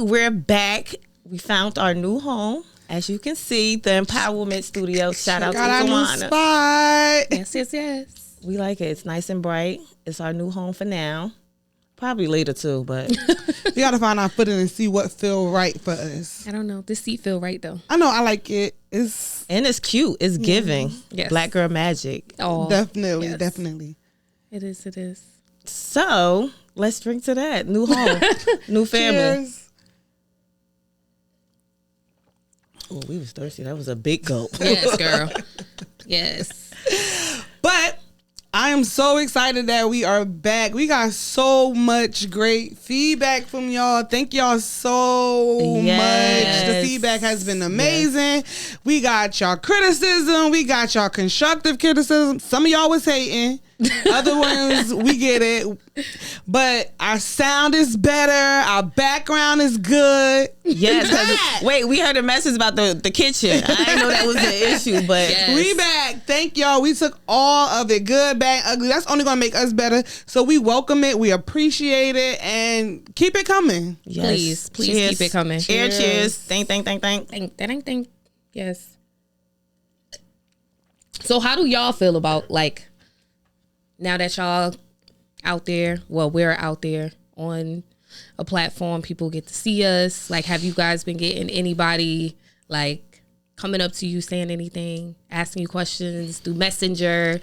we're back. We found our new home. As you can see, the Empowerment Studio. Shout out to our new Tawana. spot. Yes. We like it. It's nice and bright. It's our new home for now. Probably later too, but We gotta find our footing and see what feel right for us. I don't know. This seat feel right though. I know I like it. It's cute. It's giving. Yes. Black girl magic. Oh, definitely. It is. So let's drink to that. New home. New family. Cheers. Oh, we was thirsty. That was a big gulp. Yes, girl. Yes. But I am so excited that we are back. We got so much great feedback from y'all. Thank y'all so much. The feedback has been amazing. We got y'all criticism. We got y'all constructive criticism. Some of y'all was hating. Other ones, we get it. But our sound is better. Our background is good. Yes. Wait, we heard a message about the kitchen. I didn't know that was the issue, but We back. Thank y'all. We took all of it, good, bad, ugly. That's only going to make us better. So we welcome it. We appreciate it. And keep it coming. yes. Please Cheers. keep it coming. Cheers. Thank. Ding. Yes. So how do y'all feel about like now that y'all out there? Well, we're out there on a platform. People get to see us. Like, have you guys been getting anybody like coming up to you saying anything, asking you questions through Messenger?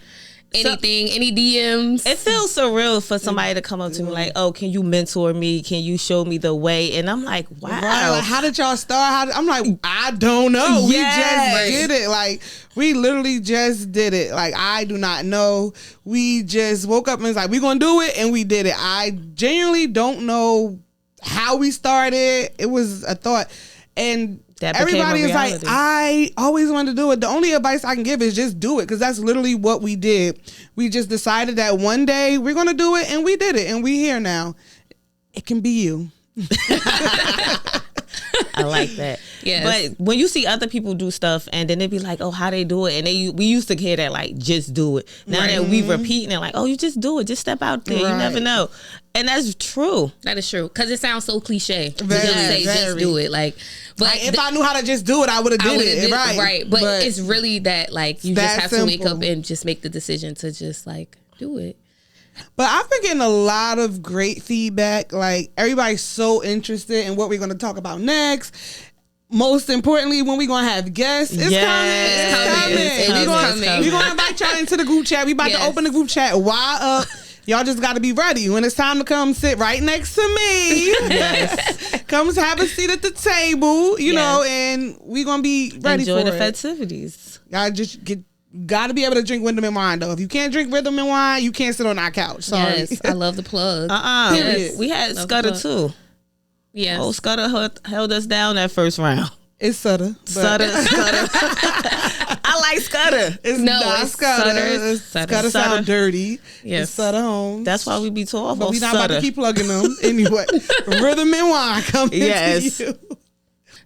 Anything, any DMs? It feels surreal for somebody to come up to me like, "Oh, can you mentor me? Can you show me the way?" And I'm like, "Wow, Right, like, how did y'all start? I'm like, I don't know. We just did it. Like, we literally just did it. Like, I do not know. We just woke up and was like, we're going to do it. And we did it. I genuinely don't know how we started. It was a thought. And that became everybody a is like, reality. I always wanted to do it. The only advice I can give is just do it, because that's literally what we did. We just decided that one day we're going to do it, and we did it, and we here now. It can be you. I like that." Yes. But when you see other people do stuff and then they be like, "Oh, how they do it?" and we used to hear that like, "Just do it." Now that we repeating it, like, "Oh, you just do it. Just step out there. You never know." And that's true. That is true, because it sounds so cliche to Very, just say just very. do it. Like, but Like, if I knew how to just do it, I would have did it. Right. But it's really that like you just that have to wake simple. up and just make the decision to just like do it. But I've been getting a lot of great feedback. Like, everybody's so interested in what we're going to talk about next. Most importantly, when we're going to have guests, it's coming. We're going to invite y'all into the group chat. We about to open the group chat wide up. Y'all just got to be ready. When it's time to come sit right next to me, come have a seat at the table, you know, and we're going to be ready Enjoy for the it. festivities. Gotta be able to drink rhythm and wine, though. If you can't drink rhythm and wine, you can't sit on our couch. Sorry. Yes, I love the plug. Period. We had Love Scudder the too. Yes. Oh, Scudder held us down that first round. It's Sutter. Scudder. I like Scudder. It's No, not it's Scudder. Sutter. Scudder Sutter. sound dirty. Yes. It's Sutter Homes. That's why we be too off But on we not about Sutter. to keep plugging them anyway. Rhythm and wine coming to you.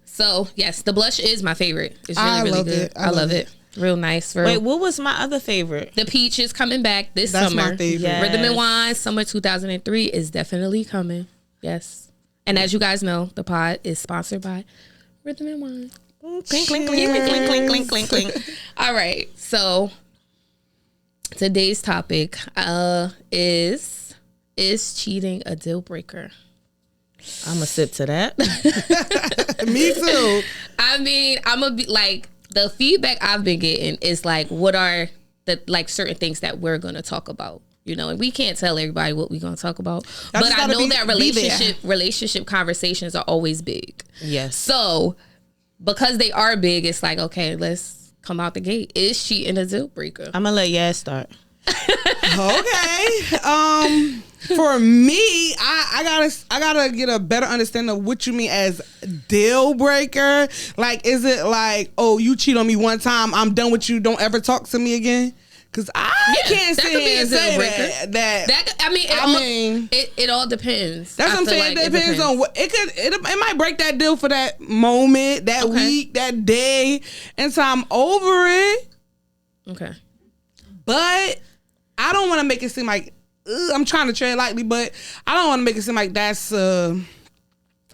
So yes, the blush is my favorite. It's really, I really love good. it. I love it. Real nice. Wait, what was my other favorite? The peach is coming back this That's summer. my favorite. Yes. Rhythm and Wine Summer 2003 is definitely coming. Yes. And as you guys know, the pod is sponsored by Rhythm and Wine. Clink, clink, clink, clink, clink, clink, clink, clink, clink. All right. So today's topic is cheating a deal breaker? I'm gonna sip to that. Me too. I mean, I'm gonna be like, the feedback I've been getting is like, what are the like certain things that we're gonna talk about? You know, and we can't tell everybody what we're gonna talk about. But I know that relationship conversations are always big. Yes. So because they are big, it's like, okay, let's come out the gate. Is cheating a deal breaker? I'm gonna let Yaz start. Okay. For me, I gotta get a better understanding of what you mean as deal breaker. Like, is it like, oh, you cheat on me one time, I'm done with you, don't ever talk to me again? Because I can't sit here and say that. It all depends. That's what I'm saying. It depends on what it might break that deal for that moment, that week, that day, and so I'm over it. Okay. But I don't want to make it seem like I'm trying to tread lightly, but I don't want to make it seem like that's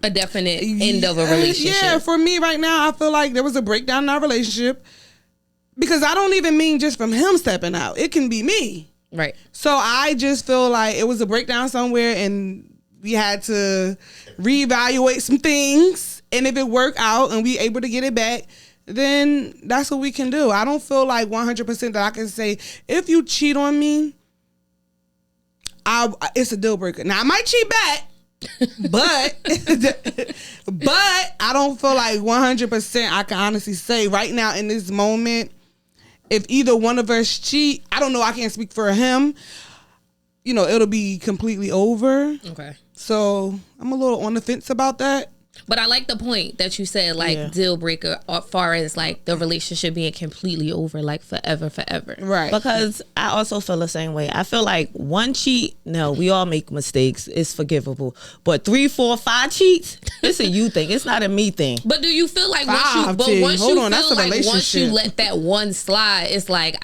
a definite end of a relationship. Yeah, for me right now, I feel like there was a breakdown in our relationship because I don't even mean just from him stepping out. It can be me. Right. So I just feel like it was a breakdown somewhere and we had to reevaluate some things. And if it worked out and we able to get it back, then that's what we can do. I don't feel like 100% that I can say, if you cheat on me, it's a deal breaker. Now, I might cheat back, but I don't feel like 100% I can honestly say right now in this moment, if either one of us cheat, I don't know, I can't speak for him, it'll be completely over. Okay. So I'm a little on the fence about that. But I like the point that you said, deal breaker, as far as like the relationship being completely over, like forever. Right. Because I also feel the same way. I feel like one cheat, no, we all make mistakes. It's forgivable. But 3, 4, 5 cheats, it's a you thing. It's not a me thing. But do you feel like once you let that one slide, it's like,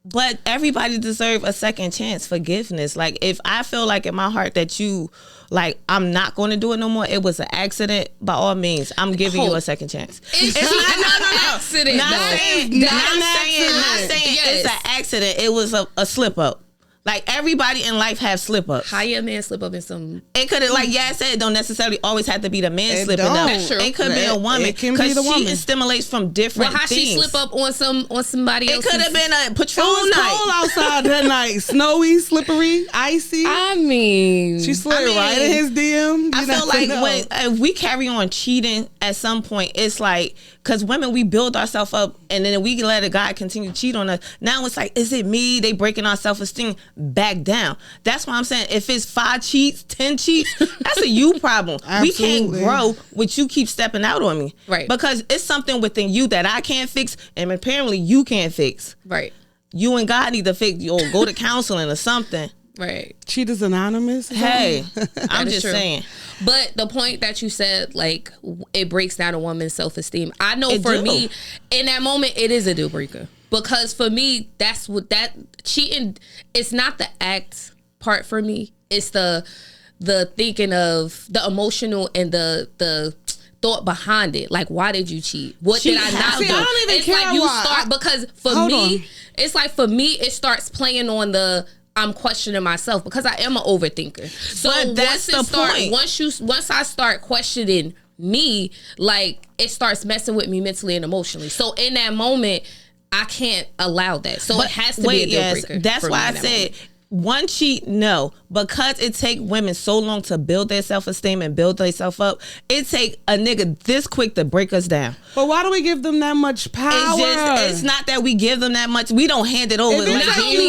But everybody deserve a second chance, forgiveness. Like, if I feel like in my heart that you, like, I'm not going to do it no more, it was an accident, by all means, I'm giving you a second chance. It's not an accident, Not saying Yes. it's an accident. It was a slip up. Like, everybody in life have slip ups. How your man slip up in some... It could have, like I said, it don't necessarily always have to be the man slipping up. That's true. It could be a woman. It can be the woman. Cheating stimulates from different how things. she slip up on somebody else? It could have been a patrol It was night. cold outside that night. Snowy, slippery, icy. I mean... She slid right in his DM. I feel like if we carry on cheating at some point, it's like, because women, we build ourselves up and then we let a guy continue to cheat on us. Now it's like, is it me? They breaking our self-esteem. Back down. That's why I'm saying, if it's 5 cheats, 10 cheats, that's a you problem. We can't grow with you keep stepping out on me. Right. Because it's something within you that I can't fix and apparently you can't fix. Right. You and God need to fix, or go to counseling or something. Right. Cheaters Anonymous. Hey, I'm just saying. But the point that you said, like, it breaks down a woman's self-esteem. I know me, in that moment, it is a deal breaker. Because for me, that's what cheating, it's not the act part for me. It's the thinking of the emotional and the thought behind it. Like, why did you cheat? What did I not do? I don't even it's care like you why. start, because it's like for me, it starts playing on I'm questioning myself because I am an overthinker. So but that's the point. Once I start questioning me, like, it starts messing with me mentally and emotionally. So in that moment, I can't allow that. So it has to be a deal breaker. That's why I said one cheat, no, because it take women so long to build their self-esteem and build themselves up. It take a nigga this quick to break us down. But why do we give them that much power? It's not that we give them that much. We don't hand it over. Not only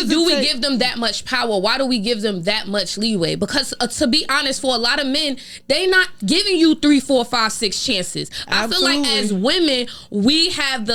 do we give them that much power, why do we give them that much leeway? Because to be honest, for a lot of men, they not giving you 3, 4, 5, 6 chances. Absolutely. I feel like as women, we have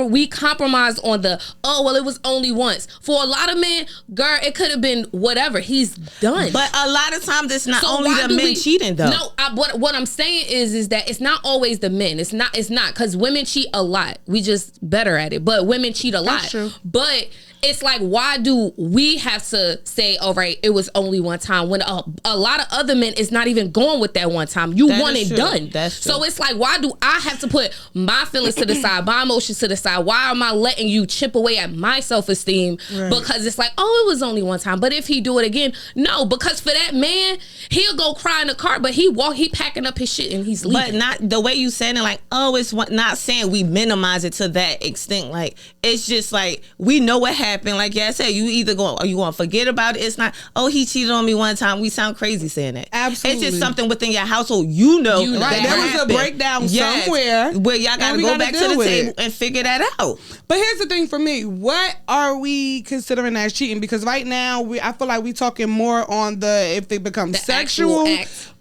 we compromise on it was only once. For a lot of men, girl, it could have been whatever. He's done. But a lot of times it's not only the men cheating though. No, what I'm saying is that it's not always the men. It's not because women cheat a lot. We just better at it. But women cheat a lot. That's true. But it's like, why do we have to say, all right, it was only one time, when a lot of other men is not even going with that one time. You want it done. That's true. So it's like, why do I have to put my feelings to the side, my emotions to the side? Why am I letting you chip away at my self-esteem? Right. Because it's like, it was only one time. But if he do it again, no, because for that man, he'll go cry in the car, but he packing up his shit and he's leaving. But not the way you saying it, like, it's not saying we minimize it to that extent. Like, it's just like, we know what happened. Like I said, you either you going to forget about it. It's not, he cheated on me one time. We sound crazy saying that. Absolutely. It's just something within your household. That right. There was a breakdown somewhere where y'all got to go back to the table and figure that out. But here's the thing for me. What are we considering as cheating? Because right now, I feel like we talking more on if they become sexual.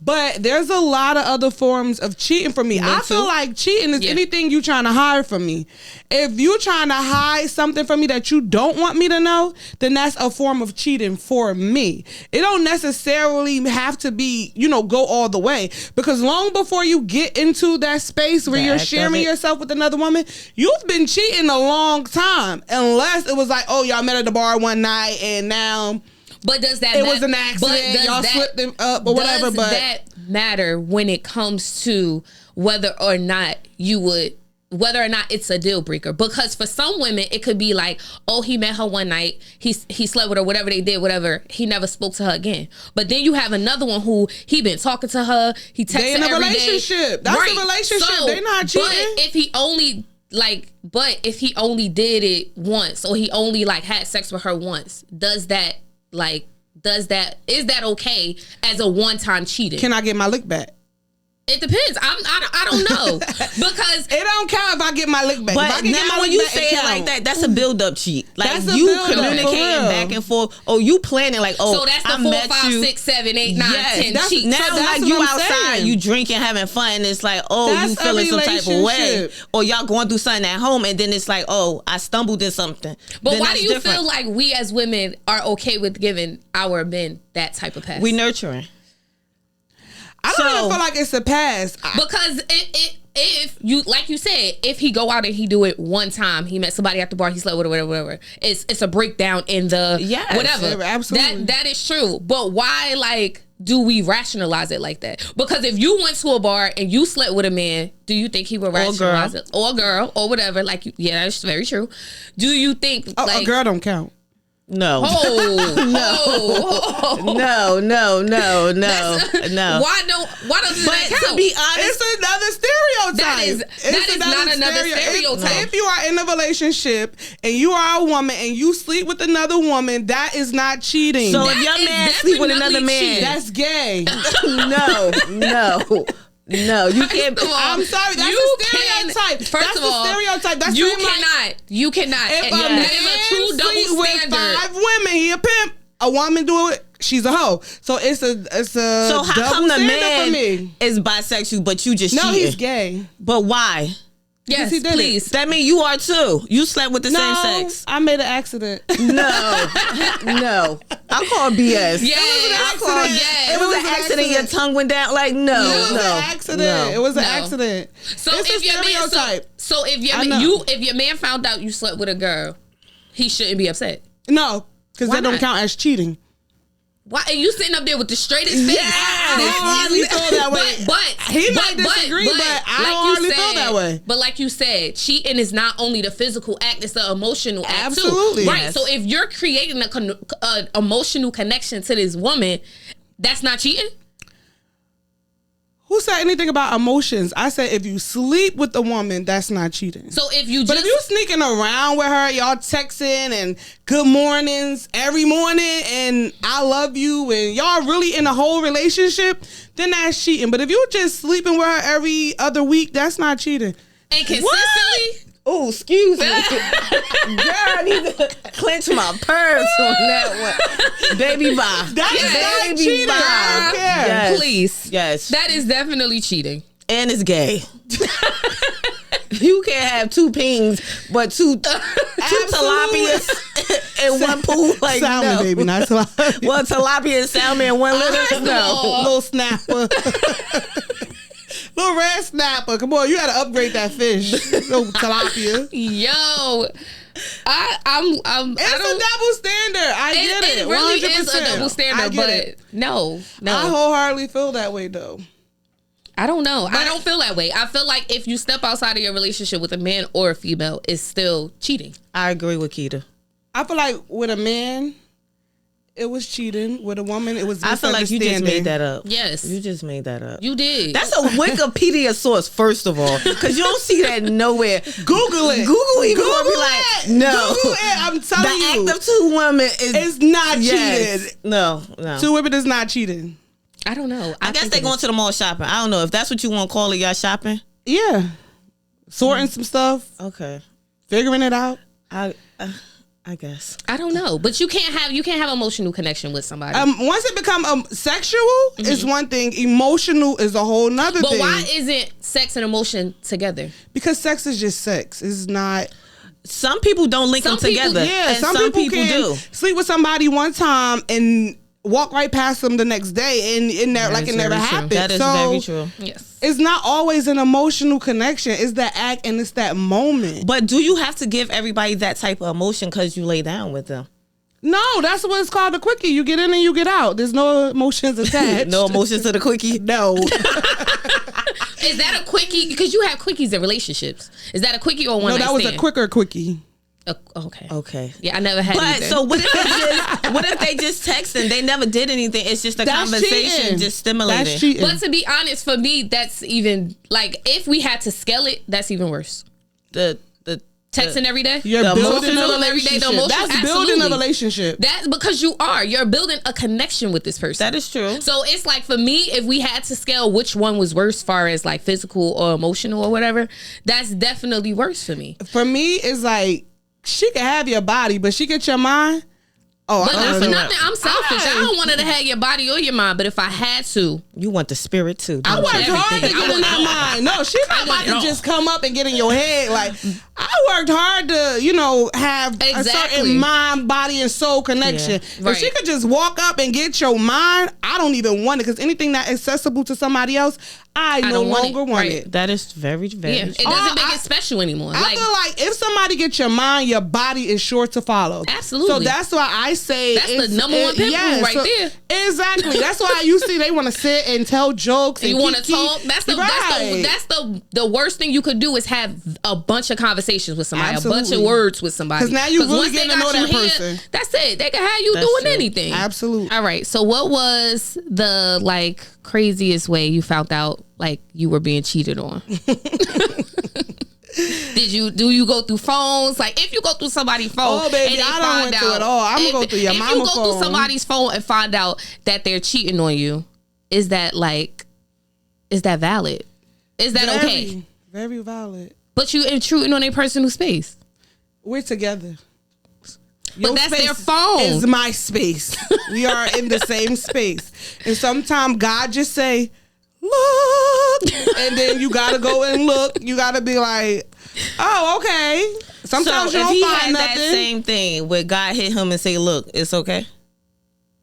But there's a lot of other forms of cheating for me. I feel like cheating is anything you trying to hide from me. If you trying to hide something from me that you don't want me to know, then that's a form of cheating for me. It don't necessarily have to be, go all the way. Because long before you get into that space where you're sharing yourself with another woman, you've been cheating a long time. Unless it was like, y'all met at the bar one night and now But does that it was an accident? Y'all slipped them up or whatever. But that matter when it comes to whether or not it's a deal breaker? Because for some women it could be like, oh, he met her one night, he slept with her, whatever they did, whatever, he never spoke to her again. But then you have another one who he been talking to her, he texts her every day. They in a relationship. That's a relationship. So, they're not cheating. But if he only did it once, or he only like had sex with her once, is that okay as a one-time cheating? Can I get my lick back? It depends. I don't know, because it don't count if I get my lick back. But now when you say it like that, that's a build-up cheat. Like you communicating back and forth. Oh, you planning like, oh, so that's the 4, 5, 6, 7, 8, 9, 10 cheat. Now like you outside, you drinking, having fun, and it's like, oh, you feeling some type of way, or y'all going through something at home, and then it's like, oh, I stumbled in something. But then why do you feel like we as women are okay with giving our men that type of pass? We nurturing. I don't even feel like it's a pass. Because if you, like you said, if he go out and he do it one time, he met somebody at the bar, he slept with whatever, it's a breakdown in the whatever. Absolutely. That is true. But why, like, do we rationalize it like that? Because if you went to a bar and you slept with a man, do you think he would rationalize it? Or a girl, or whatever. Like, yeah, that's very true. Do you think a girl don't count? No. No. Why doesn't that count? To be honest, it's another stereotype. That is not another stereotype. If you are in a relationship and you are a woman and you sleep with another woman, that is not cheating. So if your man sleep with another man, that's gay. No, you can't. I'm sorry. That's a stereotype. First of all, stereotype. That's you cannot. If a man is a true double with 5 women, he a pimp. A woman do it, she's a hoe. So it's a so how double come the man for me. Is bisexual, but you just cheating? He's gay. But why? Yes, please. That means you are too. You slept with the same sex. I made an accident. No. I call BS. Yes, it was an accident. Your tongue went down. Like It was an accident. It was an accident. So it's if a stereotype. if your man found out you slept with a girl, he shouldn't be upset. No, because that don't count as cheating. Why are you sitting up there with the straightest face? I hardly feel that way. But he might disagree, but I don't hardly feel that way. But like you said, cheating is not only the physical act; it's the emotional act too. Absolutely, right? So if you're creating a emotional connection to this woman, that's not cheating. Who said anything about emotions? I said if you sleep with a woman, that's not cheating. So if you if you sneaking around with her, y'all texting and good mornings every morning and I love you and y'all really in a whole relationship, then that's cheating. But if you just sleeping with her every other week, that's not cheating. And consistently. Oh, excuse me. Girl, I need to clench my purse on that one. Baby bye. That's not cheating. I don't care. Yes. Please. Yes. That is definitely cheating. And it's gay. You can't have 2 pings, but two tilapias in one pool. Like, salmon, baby, not tilapia. Well, tilapia and salmon in one litter? No. Little snapper. Little red snapper. Come on, you gotta upgrade that fish. Little tilapia. Yo. It's a double standard. I get it. It really 100%. is a double standard, but no. I wholeheartedly feel that way though. I don't know. I don't feel that way. I feel like if you step outside of your relationship with a man or a female, it's still cheating. I agree with Keita. I feel like with a man, it was cheating. With a woman, it was I feel like you just made that up. Yes. You just made that up. You did. That's a Wikipedia source, first of all. Because you don't see that nowhere. Google it. Google it. Google be like, no. Google it. I'm telling you. The act of 2 women is not cheating. No. 2 women is not cheating. I don't know. I guess they going to the mall shopping. I don't know. If that's what you want to call it, y'all shopping? Yeah. Sorting some stuff. Okay. Figuring it out. I guess. I don't know, but you can't have emotional connection with somebody. Once it become sexual is one thing. Emotional is a whole nother thing. But why isn't sex and emotion together? Because sex is just sex. It's not. Some people don't link them together. Yeah, and some people do. Sleep with somebody one time and walk right past them the next day and it never happened. That is very true. Yes. It's not always an emotional connection. It's that act and it's that moment. But do you have to give everybody that type of emotion because you lay down with them? No, that's what it's called, a quickie. You get in and you get out. There's no emotions attached. No emotions to the quickie. No. Is that a quickie? Because you have quickies in relationships. Is that a quickie or one? No, that was a quicker quickie. Okay. Okay. Yeah, I never had. But anything. so what if they just text and they never did anything? It's just a conversation, cheating. just stimulating. That's cheating. But to be honest, for me, that's even like if we had to scale it, that's even worse. The Texting every day. You're the building a emotional every day, the relationship. emotional- That's building a absolutely. relationship. That's because you're building a connection with this person. that is true. So it's like for me, if we had to scale which one was worse, far as like physical or emotional or whatever, that's definitely worse for me. For me, it's like she can have your body, but she get your mind. Oh, But I not don't for know. nothing. I'm selfish. I don't want her to have your body or your mind. But if I had to, You want the spirit too. I don't worked you? hard to everything. I get in want that it all. mind. No, she's not I want about it to all. just come up and get in your head. Like, I worked hard to, have a Exactly. certain mind, body, and soul connection. Yeah. If she Right. could just walk up and get your mind, I don't even want it. Because anything that's accessible to somebody else, I no don't want longer it. want Right. it. That is very, very yeah, true. it doesn't make I- it special anymore. I feel like if somebody gets your mind, your body is sure to follow. Absolutely. So that's why I say That's the number one pimp move right there. Exactly. That's why you see they want to sit and tell jokes. And you want to kiki. talk. That's the worst thing you could do is have a bunch of conversations with somebody, a bunch of Absolutely. words with somebody. 'Cause now you really once they getting to got know you that person. that's it. They can have you That's doing true. anything. Absolutely. All right. So what was the like craziest way you found out like you were being cheated on? Do you go through phones? Like if you go through somebody's phone, Oh, baby, and they I done find went through out, it all. I'm gonna go through your if mama you go phone. through somebody's phone and find out that they're cheating on you, is that valid? Is that okay? Very valid. But you intruding on their personal space. We're together. But that's their phone. Is my space. We are in the same space. And sometimes God just say, look. And then you gotta go and look. You gotta be like, oh, okay. Sometimes So you if don't he find had nothing. that same thing where God hit him and say, "Look, it's okay."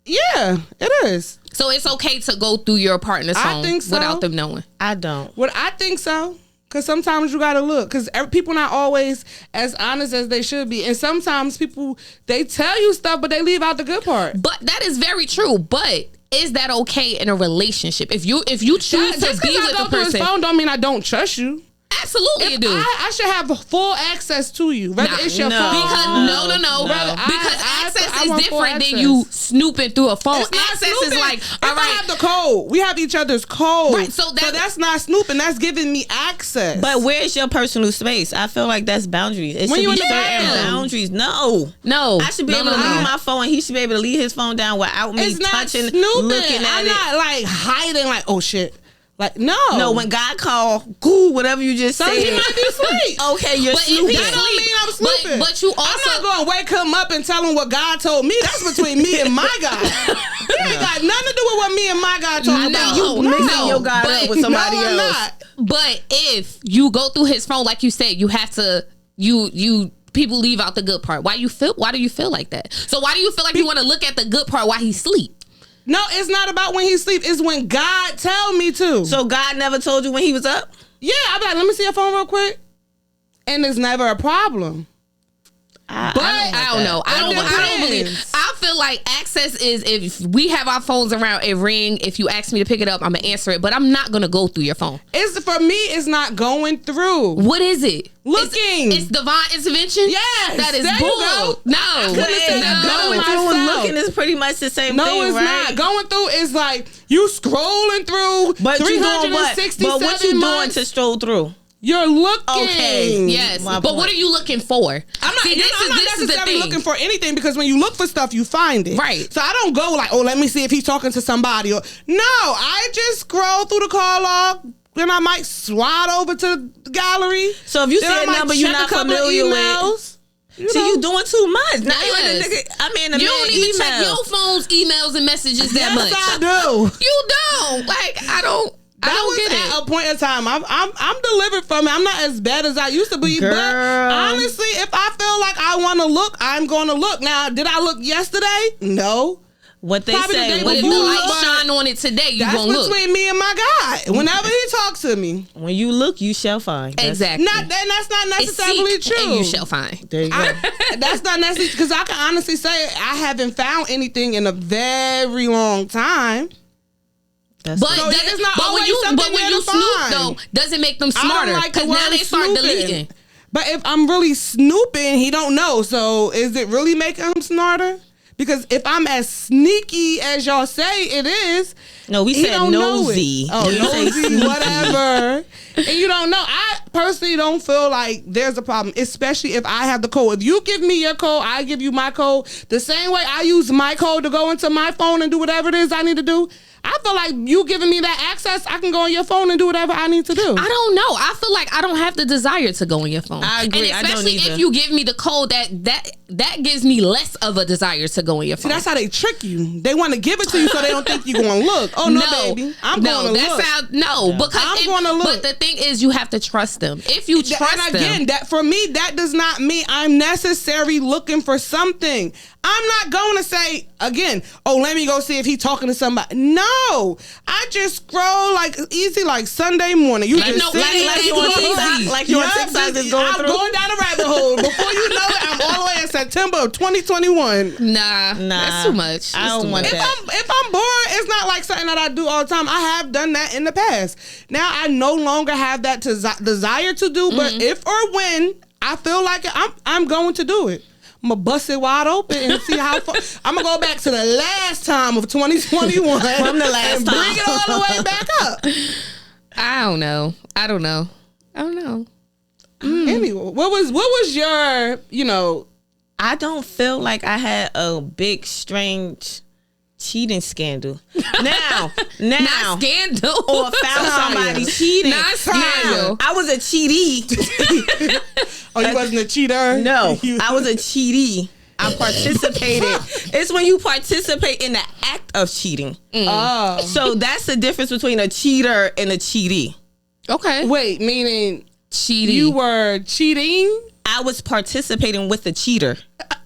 Yeah, it is. So it's okay to go through your partner's I phone think so. without them knowing. I don't. Well, I think so. Because sometimes you got to look. Because people not always as honest as they should be. And sometimes people, they tell you stuff, but they leave out the good part. But that is very true. But is that okay in a relationship? If you choose Just to be because I with go the through his person, phone don't mean I don't trust you. absolutely you do. I should have full access to you. Whether Nah, it's your no. phone. Because no. No. Because I access want is full different than access. you snooping through a phone. It's not Access snooping. is like, if all I right. have the code, we have each other's code. Right, so that's not snooping. That's giving me access. But where's your personal space? I feel like that's boundaries. It When should you be in the certain bed. boundaries. No. No, I should be able to leave my phone. He should be able to leave his phone down without me it's not touching, snooping. looking at I'm it. not like hiding. Like, oh shit. Like no. No, when God called, cool, whatever you just So said. he might be asleep. Okay, you're But if snooping. he That don't mean I'm snooping. But you I'm also not going to wake him up and tell him what God told me. That's between me and my God. It ain't got nothing to do with what me and my God told me. No, you mixing your God but- up with somebody no, I'm else. not. But if you go through his phone, like you said, you have to you people leave out the good part. Why do you feel like that? So why do you feel like you want to look at the good part while he sleep? No, it's not about when he sleep. It's when God tell me to. So God never told you when he was up? Yeah, I'm like, let me see your phone real quick. And it's never a problem. I don't know. I don't believe. I feel like access is if we have our phones around, it ring. If you ask me to pick it up, I'm gonna answer it. But I'm not gonna go through your phone. It's for me. It's not going through. What is it? Looking. It's divine intervention. Yes, that is there you bull. go. No, could've said no. going Going through and myself. looking is pretty much the same No, thing, it's right? not. Going through is like you scrolling through But you doing what? 367 But what you doing months. to stroll through? You're looking. Okay. Yes, My but point. what are you looking for? I'm not, See, I'm not this is the necessarily thing. looking for anything because when you look for stuff, you find it. Right. So I don't go like, oh, let me see if he's talking to somebody. Or no, I just scroll through the call log. Then I might swat over to the gallery. So if you Then see I a might number you're check not a couple of familiar with, emails. see, you doing too much. Now you're in Yes. the nigga. I mean, the You man don't even check email. your phone's emails and messages that Yes, much. I do. You don't. Like I don't get at it. a point in time. I'm delivered from it. I'm not as bad as I used to be. Girl. But honestly, if I feel like I want to look, I'm going to look. Now, did I look yesterday? No. What they Probably the say. day But if the before, light but shine on it today, you That's gonna look. between me and my God. But whenever he talks to me, when you look, you shall find. Exactly. That's not necessarily true. And you shall find. There you go. That's not necessarily, because I can honestly say I haven't found anything in a very long time. That's But, so it's not but when always you something there to snoop find. though, doesn't make them I don't smarter like the because now word they start snooping. deleting. But if I'm really snooping, he don't know. So is it really making him smarter? Because if I'm as sneaky as y'all say it is, No, we he said don't know nosy. it. Oh, We say nosy, sneaky. whatever. And you don't know. I personally don't feel like there's a problem, especially if I have the code. If you give me your code, I give you my code. The same way I use my code to go into my phone and do whatever it is I need to do. I feel like you giving me that access, I can go on your phone and do whatever I need to do. I don't know. I feel like I don't have the desire to go on your phone. I agree. And I don't especially either. if you give me the code, that gives me less of a desire to go on your See, phone. that's how they trick you. They want to give it to you so they don't think you're going to look. Oh, no, baby. I'm going to look. Because I'm gonna look. But the thing is, you have to trust them. If you trust and again, them, that for me, that does not mean I'm necessarily looking for something. I'm not going to say again, oh, let me go see if he's talking to somebody. No, I just scroll like easy, like Sunday morning. You just sit like you on TikTok, like you on TikTok is going I'm through. going down a rabbit hole. Before you know it, I'm all the way in September of 2021. nah, that's too much. I don't want that. If I'm bored, it's not like something that I do all the time. I have done that in the past. Now I no longer have that desire to do, but if or when I feel like it, I'm going to do it. I'm gonna bust it wide open and see how far. I'm gonna go back to the last time of 2021 From the last and time. bring it all the way back up. I don't know. Anyway, what was your, I don't feel like I had a big strange cheating scandal. Now, Not scandal. or found somebody cheating. Not scandal. Now, I was a cheatee. Oh, you wasn't a cheater? No, I was a cheatee. I participated. It's when you participate in the act of cheating. Oh. So that's the difference between a cheater and a cheatee. Okay. Wait, meaning Cheating. you were cheating? I was participating with the cheater.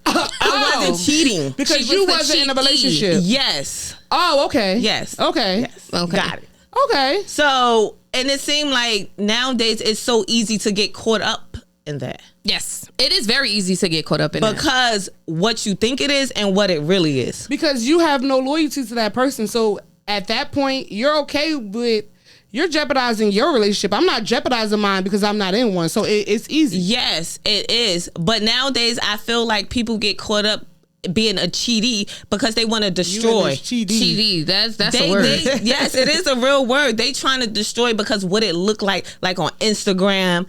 I wasn't cheating. Because She you was the wasn't in a cheatee. relationship. Yes. Oh, okay. Yes. Okay. Yes. Okay. Got it. Okay. So, and it seemed like nowadays it's so easy to get caught up in that. Yes, it is very easy to get caught up in that. Because what you think it is and what it really is. Because you have no loyalty to that person. So at that point, you're okay with, you're jeopardizing your relationship. I'm not jeopardizing mine because I'm not in one. So it's easy. Yes, it is. But nowadays I feel like people get caught up being a cheatee because they want to destroy. Cheatee. That's a word. Yes, it is a real word. They trying to destroy because what it looked like on Instagram,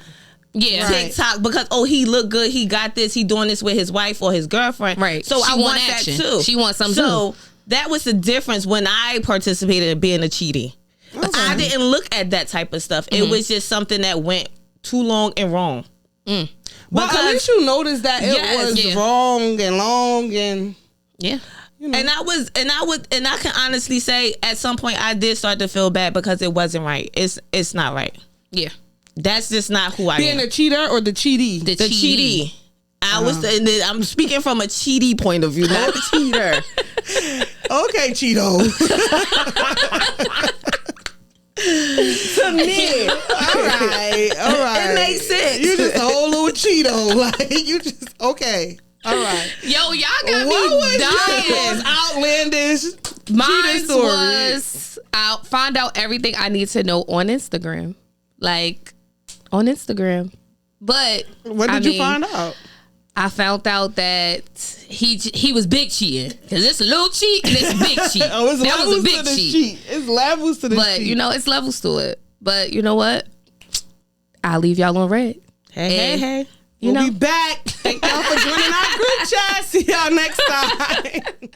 Yeah. TikTok, because he looked good, he got this, he doing this with his wife or his girlfriend. Right. So She I want want action. that too. She wants something So that was the difference when I participated in being a cheatee. I didn't look at that type of stuff. It was just something that went too long and wrong. But at least you noticed that it Yes, was yeah. wrong and long and Yeah. you know. And I can honestly say at some point I did start to feel bad because it wasn't right. It's not right. Yeah. That's just not who I being am. a cheater or the cheatee? The cheatee. I'm speaking from a cheatee point of view, not the cheater. Okay, Cheeto. To me, all right. it makes sense. You just a whole little Cheeto. Like you just okay. All right. Yo, y'all got What me was your dying. most outlandish cheating Mine story? was find out everything I need to know on Instagram. Like on Instagram. But What did you find out? I found out that he was big cheating. Cause it's a little cheat and it's a big cheat. Oh, it's that was a levels big to this cheat. cheat. It's levels to this But cheat. it's levels to it. But you know what? I'll leave y'all on red. Hey. You we'll know. be back. Thank y'all for joining our group chat. See y'all next time.